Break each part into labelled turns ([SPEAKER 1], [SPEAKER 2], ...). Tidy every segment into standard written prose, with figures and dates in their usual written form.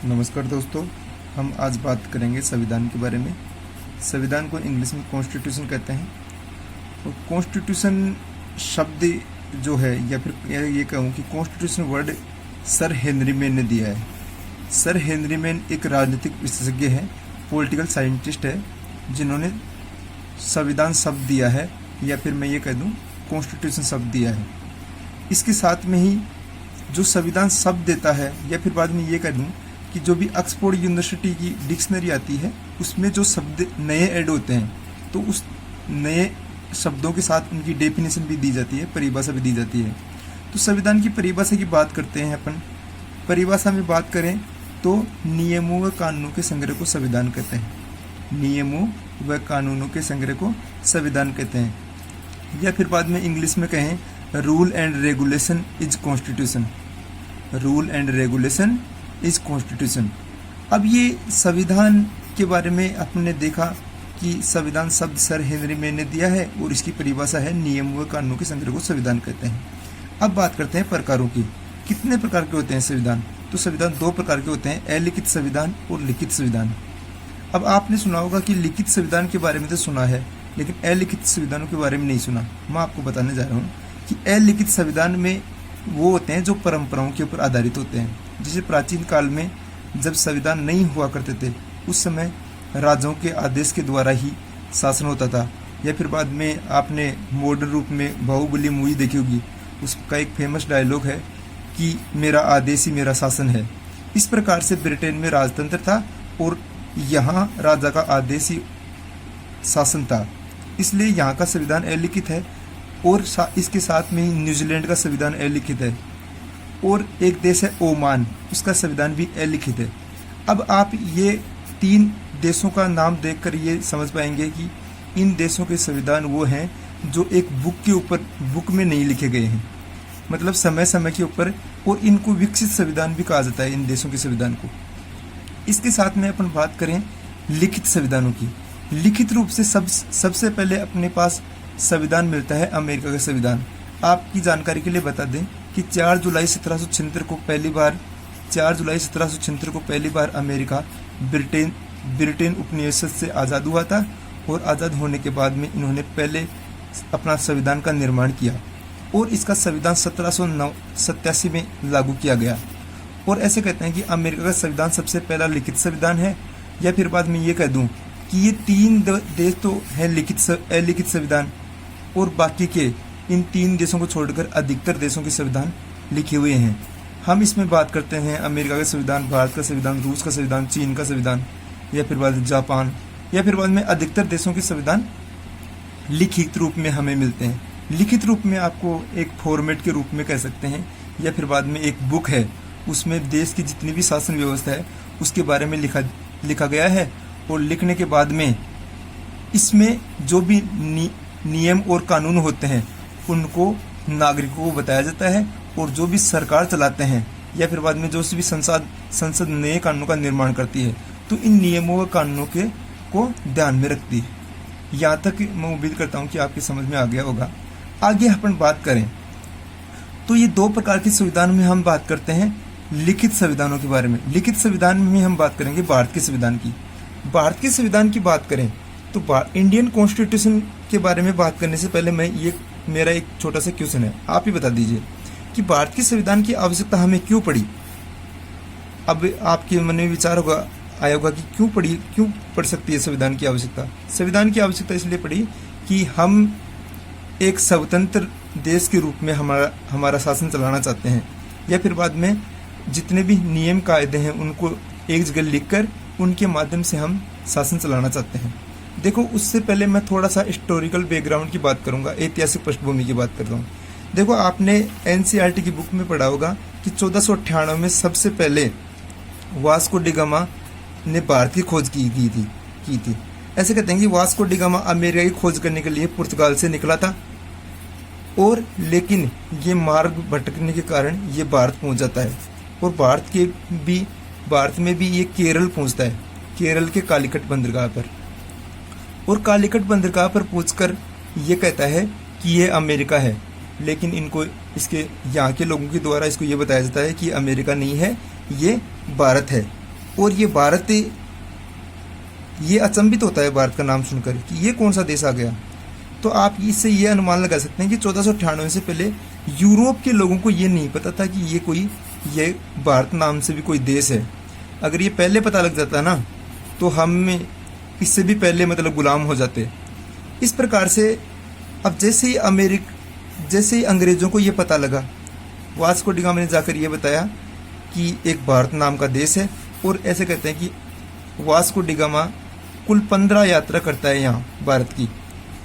[SPEAKER 1] नमस्कार दोस्तों, हम आज बात करेंगे संविधान के बारे में। संविधान को इंग्लिश में कॉन्स्टिट्यूशन कहते हैं। और कॉन्स्टिट्यूशन शब्द जो है, या फिर ये कहूँ कि constitution word sir Henry man ने दिया है। सर हेनरी मैन एक राजनीतिक विशेषज्ञ है, पॉलिटिकल साइंटिस्ट है, जिन्होंने संविधान शब्द दिया है, या फिर मैं ये कह दूँ कॉन्स्टिट्यूशन शब्द दिया है। इसके साथ में ही जो संविधान शब्द देता है, या फिर बाद में ये कह दूँ कि जो भी ऑक्सफोर्ड यूनिवर्सिटी की डिक्शनरी आती है उसमें जो शब्द नए ऐड होते हैं, तो उस नए शब्दों के साथ उनकी डेफिनेशन भी दी जाती है, परिभाषा भी दी जाती है। तो संविधान की परिभाषा की बात करते हैं अपन। परिभाषा में बात करें तो नियमों व कानूनों के संग्रह को संविधान कहते हैं। नियमों व कानूनों के संग्रह को संविधान कहते हैं, या फिर बाद में इंग्लिश में कहें rule and regulation is constitution. Rule and regulation is constitution. अब ये संविधान के बारे में आपने देखा कि संविधान शब्द सर हेनरी मैन ने दिया है और इसकी परिभाषा है नियम व कानूनों के संग्रह को संविधान कहते हैं। अब बात करते हैं प्रकारों की। कितने प्रकार के होते हैं संविधान? तो संविधान दो प्रकार के होते हैं, अलिखित संविधान और लिखित संविधान। अब आपने सुना होगा कि लिखित संविधान के बारे में तो सुना है, लेकिन अलिखित संविधानों के बारे में नहीं सुना। मैं आपको बताने जा रहा हूँ कि अलिखित संविधान में वो होते हैं जो परंपराओं के ऊपर आधारित होते हैं। जैसे प्राचीन काल में जब संविधान नहीं हुआ करते थे, उस समय राजाओं के आदेश के द्वारा ही शासन होता था। या फिर बाद में आपने मॉडर्न रूप में बाहुबली मूवी देखी होगी, उसका एक फेमस डायलॉग है कि मेरा आदेश ही मेरा शासन है। इस प्रकार से ब्रिटेन में राजतंत्र था और यहाँ राजा का आदेश ही शासन था, इसलिए यहाँ का संविधान अलिखित है। और इसके साथ में ही न्यूजीलैंड का संविधान अलिखित है। और एक देश है ओमान, उसका संविधान भी अलिखित है। अब आप ये तीन देशों का नाम देखकर ये समझ पाएंगे कि इन देशों के संविधान वो हैं जो एक बुक में नहीं लिखे गए हैं, मतलब समय समय के ऊपर, और इनको विकसित संविधान भी कहा जाता है इन देशों के संविधान को। इसके साथ में अपन बात करें लिखित संविधानों की। लिखित रूप से सबसे पहले अपने पास संविधान मिलता है अमेरिका का संविधान। आपकी जानकारी के लिए बता दें कि 4 जुलाई 1776 को पहली बार अमेरिका ब्रिटेन उपनिवेश से आज़ाद हुआ था। और आज़ाद होने के बाद में इन्होंने पहले अपना संविधान का निर्माण किया और इसका संविधान 1787 में लागू किया गया। और ऐसे कहते हैं कि अमेरिका का संविधान सबसे पहला लिखित संविधान है। या फिर बाद में ये कह दूं कि ये तीन देश तो हैं अलिखित संविधान, और बाकी के इन तीन देशों को छोड़कर अधिकतर देशों के संविधान लिखे हुए हैं। हम इसमें बात करते हैं अमेरिका का संविधान, भारत का संविधान, रूस का संविधान, चीन का संविधान, या फिर बाद जापान, या फिर बाद में अधिकतर देशों के संविधान लिखित रूप में हमें मिलते हैं। लिखित रूप में आपको एक फॉर्मेट के रूप में कह सकते हैं, या फिर बाद में एक बुक है, उसमें देश की जितनी भी शासन व्यवस्था है उसके बारे में लिखा गया है। और लिखने के बाद में इसमें जो भी नियम और कानून होते हैं उनको नागरिकों को बताया जाता है। और जो भी सरकार चलाते हैं, या फिर बाद में जो भी संसद नए कानूनों का निर्माण करती है, तो इन नियमों व कानूनों को ध्यान में रखती है। यहाँ तक मैं उम्मीद करता हूँ कि आपकी समझ में आ गया होगा। आगे अपन बात करें तो ये दो प्रकार के संविधान में हम बात करते हैं लिखित संविधानों के बारे में। लिखित संविधान में हम बात करेंगे भारत के संविधान की। भारत के संविधान की बात करें तो इंडियन कॉन्स्टिट्यूशन के बारे में बात करने से पहले मेरा एक छोटा सा क्वेश्चन है, आप ही बता दीजिए कि भारत के संविधान की आवश्यकता हमें क्यों पड़ी? अब आपके मन में विचार आया होगा कि क्यों पड़ सकती है संविधान की आवश्यकता। संविधान की आवश्यकता इसलिए पड़ी कि हम एक स्वतंत्र देश के रूप में हमारा शासन चलाना चाहते हैं, या फिर बाद में जितने भी नियम कायदे हैं उनको एक जगह लिखकर उनके माध्यम से हम शासन चलाना चाहते हैं। देखो, उससे पहले मैं थोड़ा सा हिस्टोरिकल बैकग्राउंड की बात करूंगा, ऐतिहासिक पृष्ठभूमि की बात करता हूँ। देखो, आपने एनसीईआरटी की बुक में पढ़ा होगा कि 1498 में सबसे पहले वास्को डी गामा ने भारत की खोज की थी। ऐसे कहते हैं कि वास्को डी गामा अमेरिका की खोज करने के लिए पुर्तगाल से निकला था, और लेकिन ये मार्ग भटकने के कारण ये भारत पहुंच जाता है। और भारत में भी ये केरल पहुंचता है, केरल के कालीकट बंदरगाह पर। और कालीकट बंदरगाह पर पहुंचकर ये कहता है कि ये अमेरिका है, लेकिन इनको इसके यहाँ के लोगों के द्वारा इसको ये बताया जाता है कि अमेरिका नहीं है, ये भारत है। और ये भारत, ये अचंभित होता है भारत का नाम सुनकर कि ये कौन सा देश आ गया। तो आप इससे ये अनुमान लगा सकते हैं कि 1498 से पहले यूरोप के लोगों को ये नहीं पता था कि ये भारत नाम से भी कोई देश है। अगर ये पहले पता लग जाता ना तो हम इससे भी पहले मतलब गुलाम हो जाते। इस प्रकार से अब जैसे ही अंग्रेज़ों को ये पता लगा, वास्को डी गामा ने जाकर ये बताया कि एक भारत नाम का देश है। और ऐसे कहते हैं कि वास्को डी गामा कुल 15 यात्रा करता है यहाँ भारत की।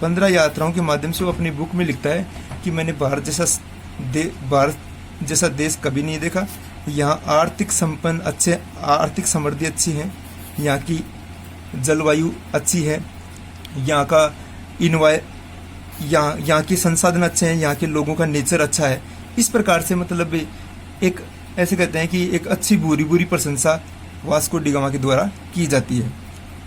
[SPEAKER 1] 15 यात्राओं के माध्यम से वो अपनी बुक में लिखता है कि मैंने भारत जैसा देश कभी नहीं देखा। यहाँ आर्थिक समृद्धि अच्छी है, यहाँ की जलवायु अच्छी है, यहाँ के संसाधन अच्छे हैं, यहाँ के लोगों का नेचर अच्छा है। इस प्रकार से मतलब एक ऐसे कहते हैं कि एक अच्छी बुरी प्रशंसा वास्को डी गामा के द्वारा की जाती है।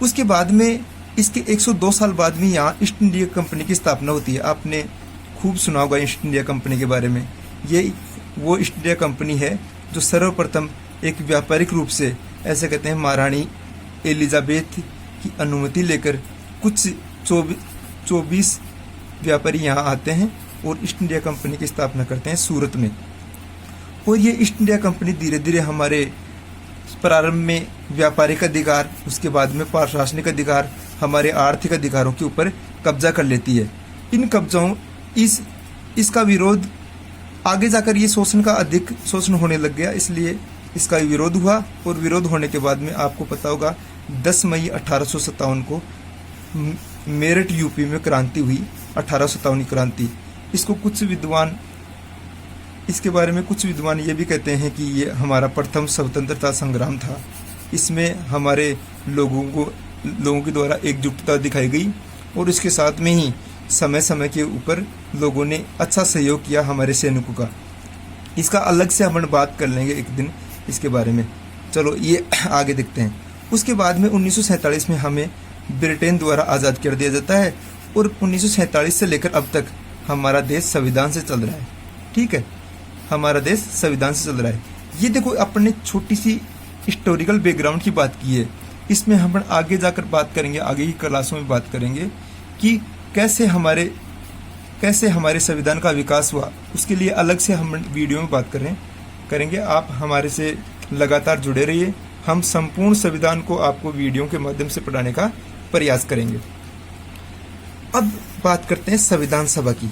[SPEAKER 1] उसके बाद में इसके 102 साल बाद में यहाँ ईस्ट इंडिया कंपनी की स्थापना होती है। आपने खूब सुना होगा ईस्ट इंडिया कंपनी के बारे में। ये वो ईस्ट इंडिया कंपनी है जो सर्वप्रथम एक व्यापारिक रूप से, ऐसे कहते हैं, महारानी एलिजाबेथ की अनुमति लेकर कुछ 24 व्यापारी यहाँ आते हैं और ईस्ट इंडिया कंपनी की स्थापना करते हैं सूरत में। और ये ईस्ट इंडिया कंपनी धीरे धीरे हमारे प्रारंभ में व्यापारिक अधिकार, उसके बाद में प्रशासनिक अधिकार, हमारे आर्थिक अधिकारों के ऊपर कब्जा कर लेती है। इन कब्जाओं इसका विरोध आगे जाकर ये अधिक शोषण होने लग गया, इसलिए इसका विरोध हुआ। और विरोध होने के बाद में आपको पता होगा 10 मई 1857 को मेरठ यूपी में क्रांति हुई, 1857 क्रांति। इसके बारे में कुछ विद्वान ये भी कहते हैं कि ये हमारा प्रथम स्वतंत्रता संग्राम था। इसमें हमारे लोगों के द्वारा एकजुटता दिखाई गई और इसके साथ में ही समय समय के ऊपर लोगों ने अच्छा सहयोग किया हमारे सैनिकों का। इसका अलग से हम बात कर लेंगे एक दिन इसके बारे में। चलो ये आगे देखते हैं। उसके बाद में 1947 में हमें ब्रिटेन द्वारा आज़ाद कर दिया जाता है और 1947 से लेकर अब तक हमारा देश संविधान से चल रहा है। ठीक है, हमारा देश संविधान से चल रहा है। ये देखो, अपने छोटी सी हिस्टोरिकल बैकग्राउंड की बात की है। इसमें हम आगे जाकर बात करेंगे, आगे की क्लासों में बात करेंगे कि कैसे हमारे संविधान का विकास हुआ। उसके लिए अलग से हम वीडियो में बात करेंगे। आप हमारे से लगातार जुड़े रहिए। हम संपूर्ण संविधान को आपको वीडियो के माध्यम से पढ़ाने का प्रयास करेंगे। अब बात करते हैं संविधान सभा की।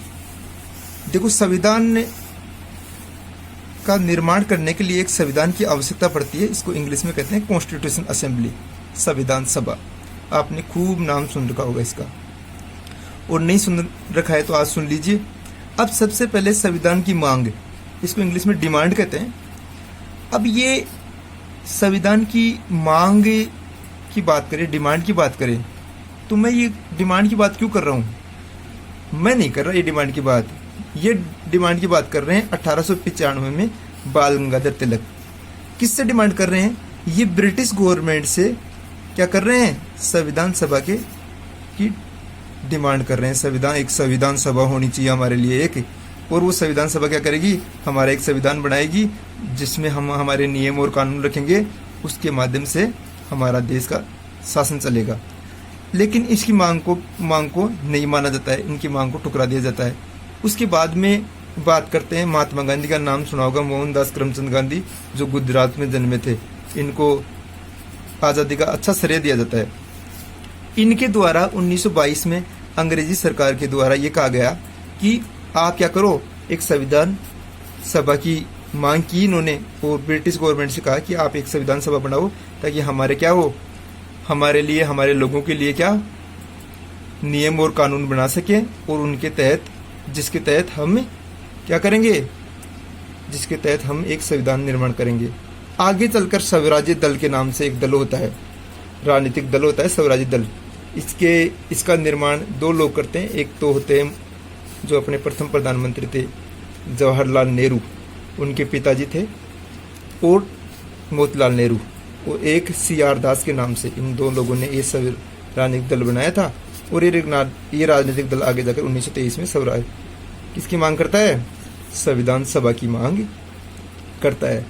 [SPEAKER 1] देखो, संविधान का निर्माण करने के लिए एक संविधान की आवश्यकता पड़ती है। इसको इंग्लिश में कहते हैं कॉन्स्टिट्यूशन असेंबली, संविधान सभा। आपने खूब नाम सुन रखा होगा इसका, और नहीं सुन रखा है तो आज सुन लीजिए। अब सबसे पहले संविधान की मांग, इसको इंग्लिश में डिमांड कहते हैं। अब ये संविधान की मांग की बात करें, डिमांड की बात करें, तो मैं ये डिमांड की बात क्यों कर रहा हूँ? मैं नहीं कर रहा ये डिमांड की बात। ये डिमांड की बात कर रहे हैं 1895 में बाल गंगाधर तिलक। किससे डिमांड कर रहे हैं? ये ब्रिटिश गवर्नमेंट से क्या कर रहे हैं? संविधान सभा की डिमांड कर रहे हैं। एक संविधान सभा होनी चाहिए हमारे लिए एक, और वो संविधान सभा क्या करेगी? हमारा एक संविधान बनाएगी जिसमें हम हमारे नियम और कानून रखेंगे, उसके माध्यम से हमारा देश का शासन चलेगा। लेकिन इसकी मांग को नहीं माना जाता है, इनकी मांग को ठुकरा दिया जाता है। उसके बाद में बात करते हैं, महात्मा गांधी का नाम सुना होगा, मोहनदास करमचंद गांधी, जो गुजरात में जन्मे थे। इनको आज़ादी का अच्छा श्रेय दिया जाता है। इनके द्वारा 1922 में अंग्रेजी सरकार के द्वारा ये कहा गया कि आप क्या करो, एक संविधान सभा की मांग की इन्होंने, और ब्रिटिश गवर्नमेंट से कहा कि आप एक संविधान सभा बनाओ ताकि हमारे क्या हो, हमारे लिए, हमारे लोगों के लिए क्या नियम और कानून बना सकें, और उनके तहत, जिसके तहत हम क्या करेंगे, जिसके तहत हम एक संविधान निर्माण करेंगे। आगे चलकर स्वराज्य दल के नाम से एक दल होता है, राजनीतिक दल होता है स्वराज्य दल। इसका निर्माण दो लोग करते हैं। एक तो होते हैं जो अपने प्रथम प्रधानमंत्री थे जवाहरलाल नेहरू, उनके पिताजी थे, और मोतीलाल नेहरू, और एक CR दास के नाम से इन दो लोगों ने ये राजनीतिक दल बनाया था। और ये राजनीतिक दल आगे जाकर 1923 में स्वराज किसकी मांग करता है? संविधान सभा की मांग करता है।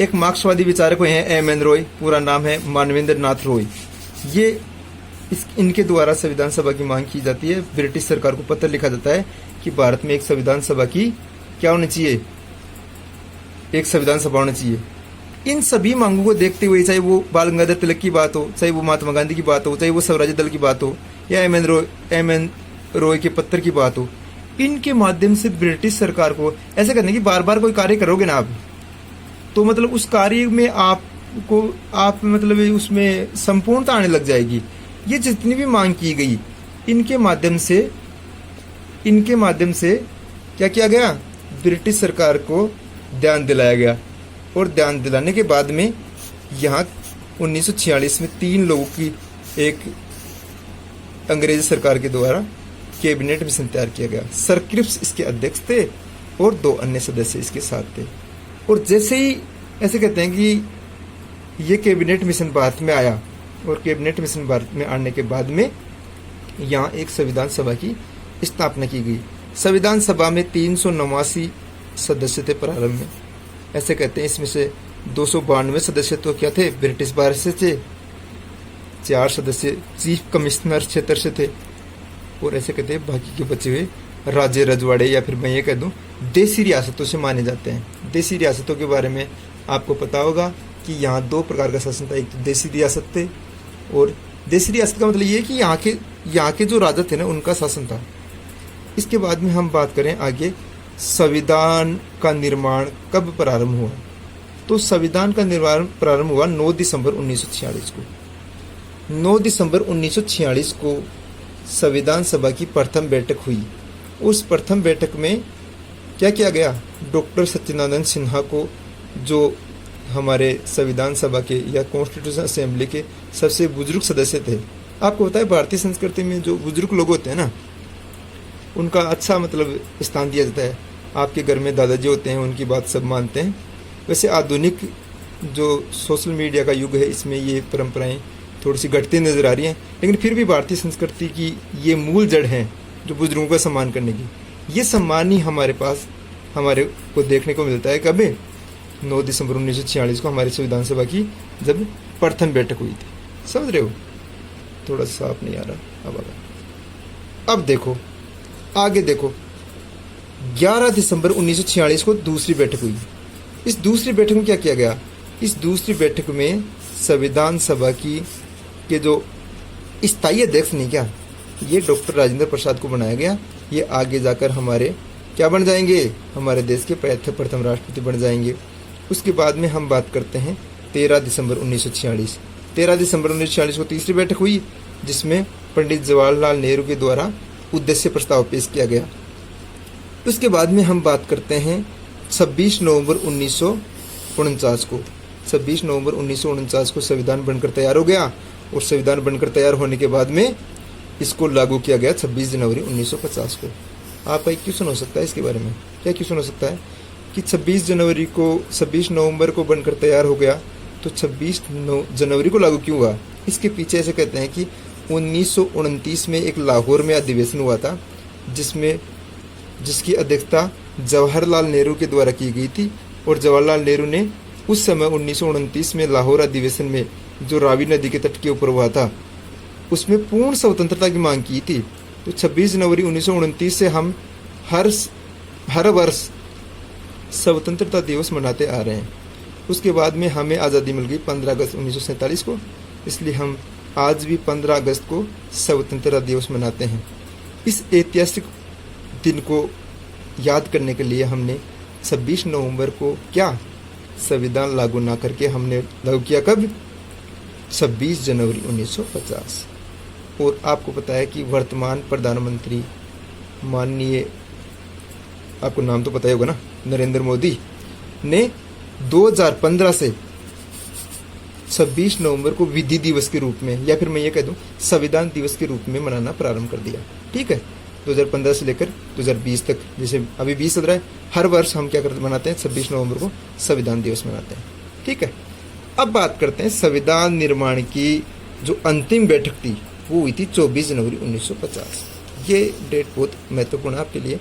[SPEAKER 1] एक मार्क्सवादी विचारक हैं एम.एन. रॉय, पूरा नाम है मानवेंद्र नाथ रॉय। ये इनके द्वारा संविधान सभा की मांग की जाती है। ब्रिटिश सरकार को पत्र लिखा जाता है कि भारत में एक संविधान सभा की क्या होनी चाहिए, एक संविधान सभा होनी चाहिए। इन सभी मांगों को देखते हुए, चाहे वो बाल गंगाधर तिलक की बात हो, चाहे वो महात्मा गांधी की बात हो, चाहे वो स्वराज्य दल की बात हो, या एम.एन. रॉय के पत्र की बात हो, इनके माध्यम से ब्रिटिश सरकार को ऐसा करने की, बार बार कोई कार्य करोगे ना आप, तो मतलब उस कार्य में आप मतलब उसमें संपूर्णता आने लग जाएगी। ये जितनी भी मांग की गई, इनके माध्यम से क्या किया गया, ब्रिटिश सरकार को ध्यान दिलाया गया। और ध्यान दिलाने के बाद में यहाँ 1946 में 3 लोगों की एक अंग्रेज सरकार के द्वारा कैबिनेट मिशन तैयार किया गया। सर क्रिप्स इसके अध्यक्ष थे और 2 अन्य सदस्य इसके साथ थे। और जैसे ही ऐसे कहते हैं कि ये कैबिनेट मिशन भारत में आया, और कैबिनेट मिशन भारत में आने के बाद में यहाँ एक संविधान सभा की स्थापना की गई। संविधान सभा में 389 सदस्य थे प्रारंभ में। ऐसे कहते हैं इसमें से 292 सदस्य तो क्या थे, ब्रिटिश भारत से थे, 4 सदस्य चीफ कमिश्नर क्षेत्र से थे, और ऐसे कहते हैं बाकी के बचे हुए राज्य रजवाड़े, या फिर मैं ये कह दूं देसी रियासतों से माने जाते हैं। देसी रियासतों के बारे में आपको पता होगा कि यहाँ 2 प्रकार का शासन था। एक तो देसी रियासत थे, और देसी रियासत का मतलब ये है कि यहाँ के जो राजा थे ना, उनका शासन था। इसके बाद में हम बात करें आगे, संविधान का निर्माण कब प्रारंभ हुआ, तो संविधान का निर्माण प्रारंभ हुआ 9 दिसंबर 1946 को। 9 दिसंबर 1946 को संविधान सभा की प्रथम बैठक हुई। उस प्रथम बैठक में क्या किया गया, डॉक्टर सच्चिदानंद सिन्हा को, जो हमारे संविधान सभा के या कॉन्स्टिट्यूशन असेंबली के सबसे बुजुर्ग सदस्य थे। आपको पता है भारतीय संस्कृति में जो बुजुर्ग लोग होते हैं ना, उनका अच्छा मतलब स्थान दिया जाता है। आपके घर में दादाजी होते हैं, उनकी बात सब मानते हैं। वैसे आधुनिक जो सोशल मीडिया का युग है, इसमें ये परंपराएं थोड़ी सी घटती नजर आ रही हैं, लेकिन फिर भी भारतीय संस्कृति की ये मूल जड़ है जो बुजुर्गों का सम्मान करने की। ये सम्मान ही हमारे को देखने को मिलता है कभी 9 दिसंबर 1946 को हमारी संविधान सभा की जब प्रथम बैठक हुई थी। समझ रहे हो, थोड़ा साफ नहीं आ रहा। अब देखो आगे देखो, 11 दिसंबर 1946 को दूसरी बैठक हुई। इस दूसरी बैठक में क्या किया गया, इस दूसरी बैठक में संविधान सभा के जो स्थायी अध्यक्ष नहीं क्या, ये डॉक्टर राजेंद्र प्रसाद को बनाया गया। ये आगे जाकर हमारे क्या बन जाएंगे, हमारे देश के प्रथम राष्ट्रपति बन जाएंगे। उसके बाद में हम बात करते हैं 13 दिसंबर 1946। 13 दिसंबर 1946 को तीसरी बैठक हुई, जिसमें पंडित जवाहरलाल नेहरू के द्वारा उद्देश्य प्रस्ताव पेश किया गया। उसके बाद में हम बात करते हैं 26 नवंबर 1949 को। 26 नवंबर 1949 को संविधान बनकर तैयार हो गया, और संविधान बनकर तैयार होने के बाद में इसको लागू किया गया 26 जनवरी 1950 को। आपका एक क्वेश्चन हो सकता है इसके बारे में, क्या क्वेश्चन हो सकता है कि 26 नवंबर को बनकर तैयार हो गया, तो 26 जनवरी को लागू क्यों हुआ। इसके पीछे ऐसे कहते हैं कि 1929 में एक लाहौर में अधिवेशन हुआ था, जिसकी अध्यक्षता जवाहरलाल नेहरू के द्वारा की गई थी। और जवाहरलाल नेहरू ने उस समय 1929 में लाहौर अधिवेशन में, जो रावी नदी के तट के ऊपर हुआ था, उसमें पूर्ण स्वतंत्रता की मांग की थी। तो 26 जनवरी 1929 से हम हर वर्ष स्वतंत्रता दिवस मनाते आ रहे हैं। उसके बाद में हमें आज़ादी मिल गई 15 अगस्त 1947 को, इसलिए हम आज भी 15 अगस्त को स्वतंत्रता दिवस मनाते हैं। इस ऐतिहासिक दिन को याद करने के लिए हमने 26 नवंबर को क्या संविधान लागू ना करके हमने लागू किया कब, 26 जनवरी 1950। और आपको पता है कि वर्तमान प्रधानमंत्री माननीय, आपको नाम तो पता ही होगा ना, नरेंद्र मोदी ने 2015 से 26 नवंबर को विधि दिवस के रूप में, या फिर मैं ये कह दूं संविधान दिवस के रूप में मनाना प्रारंभ कर दिया। ठीक है, 2015 से लेकर 2020 तक, जैसे अभी 20 चल रहा है, हर वर्ष हम क्या करते मनाते हैं, 26 नवंबर को संविधान दिवस मनाते हैं। ठीक है, अब बात करते हैं संविधान निर्माण की जो अंतिम बैठक थी, वो हुई थी 24 जनवरी 1950। ये डेट बहुत महत्वपूर्ण है आपके लिए,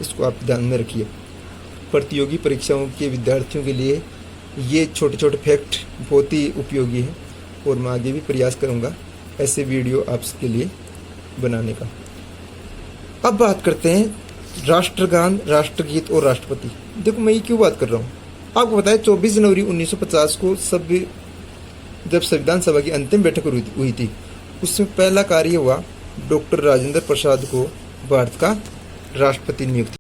[SPEAKER 1] इसको आप ध्यान में रखिए। प्रतियोगी परीक्षाओं के विद्यार्थियों के लिए ये छोटे छोटे फैक्ट बहुत ही उपयोगी है और मैं आगे भी प्रयास करूँगा ऐसे वीडियो आपके लिए बनाने का। अब बात करते हैं राष्ट्रगान, राष्ट्रगीत और राष्ट्रपति। देखो मैं ये क्यों बात कर रहा हूँ, आपको पता है 24 जनवरी 1950 को जब संविधान सभा की अंतिम बैठक हुई थी, उसमें पहला कार्य हुआ डॉक्टर राजेंद्र प्रसाद को भारत का राष्ट्रपति नियुक्त